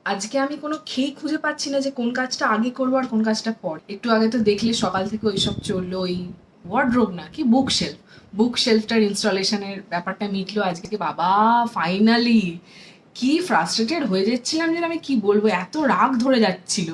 আজকে আমি কোনো খেই খুঁজে পাচ্ছি না যে কোন কাজটা আগে করবো আর কোন কাজটা পর। একটু আগে তো দেখলে সকাল থেকে ওইসব চললো, ওই ওয়ার্ডরোব না কি বুক শেলফটার ইনস্টলেশনের ব্যাপারটা মিটলো আজকে। বাবা ফাইনালি! কি ফ্রাস্ট্রেটেড হয়ে যাচ্ছিলাম যে আমি কি বলবো, এত রাগ ধরে যাচ্ছিল,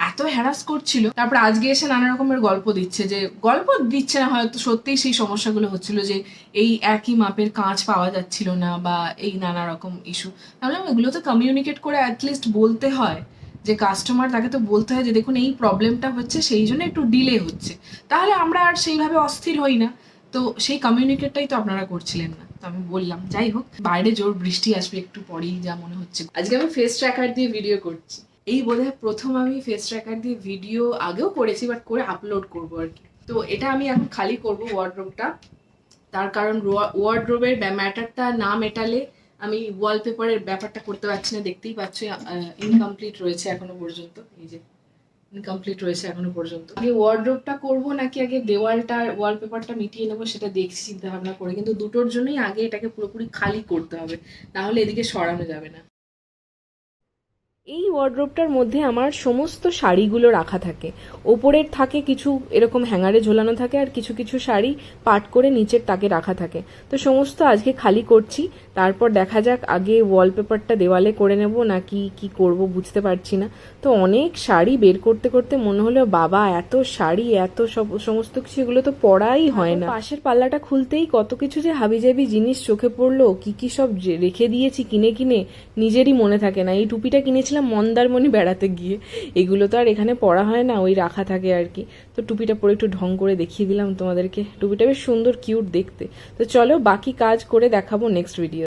এত হ্যারাস করছিল। তারপর আজকে এসে নানা রকমের গল্প দিচ্ছে, যে গল্প দিচ্ছে না, হয়তো সত্যিই সেই সমস্যাগুলো হচ্ছিল, যে এই একই মাপের কাঁচ পাওয়া যাচ্ছিল না বা এই নানা রকম ইস্যু। তাহলে এগুলো তো কমিউনিকেট করে অ্যাটলিস্ট বলতে হয়, যে কাস্টমার, তাকে তো বলতে হয় যে দেখুন এই প্রবলেমটা হচ্ছে, সেই জন্য একটু ডিলে হচ্ছে, তাহলে আমরা আর সেইভাবে অস্থির হই না। তো সেই কমিউনিকেটটাই তো আপনারা করছিলেন না। তো আমি বললাম, যাই হোক, বাইরে জোর বৃষ্টি আসবে একটু পরেই যা মনে হচ্ছে। আজকে আমি ফেস ট্র্যাকার দিয়ে ভিডিও করছি, এই বোধহয় প্রথম আমি ফেস ট্র্যাকার দিয়ে ভিডিও, আগেও করেছি বাট করে আপলোড করবো আর কি। তো এটা আমি এখন খালি করব ওয়ার্ডরোবটা, তার কারণ ওয়ার্ডরোবের ম্যাটারটা না মেটালে আমি ওয়ালপেপারের ব্যাপারটা করতে পারছি না। দেখতেই পাচ্ছ ইনকমপ্লিট রয়েছে এখনো পর্যন্ত, এই যে ইনকমপ্লিট রয়েছে এখনো পর্যন্ত। আগে ওয়ার্ডরোবটা করবো নাকি আগে দেওয়ালটা ওয়ালপেপারটা মিটিয়ে নেবো সেটা দেখছি চিন্তা ভাবনা করে, কিন্তু দুটোর জন্যই আগে এটাকে পুরোপুরি খালি করতে হবে, নাহলে এদিকে সরানো যাবে না। এই ওয়ার্ড্রোবটার মধ্যে আমার সমস্ত শাড়িগুলো রাখা থাকে। ওপরের থাকে কিছু এরকম হ্যাঙ্গারে ঝোলানো থাকে, আর কিছু কিছু শাড়ি পাট করে নিচের তাকে রাখা থাকে। তো সমস্ত আজকে খালি করছি, তারপর দেখা যাক আগে ওয়ালপেপারটা দেওয়ালে করে নেব নাকি কি করব বুঝতে পারছি না। তো অনেক শাড়ি বের করতে করতে মনে হলো বাবা এত শাড়ি, এত সমস্ত কিছু, এগুলো তো পরাই হয় না। পাশের পাল্লাটা খুলতেই কত কিছু যে হাবিজাবি জিনিস চোখে পড়লো, কি কি সব রেখে দিয়েছি কিনে কিনে, নিজেরই মনে থাকে না। এই টুপিটা কিনেছিলাম মন্দারমণি বেড়াতে গিয়ে, এগুলো তো আর এখানে পরা হয় না, ওই রাখা থাকে আর কি। তো টুপিটা পরে একটু ঢং করে দেখিয়ে দিলাম তোমাদেরকে, টুপিটা বেশ সুন্দর কিউট দেখতে। তো চলো বাকি কাজ করে দেখাবো নেক্সট ভিডিও।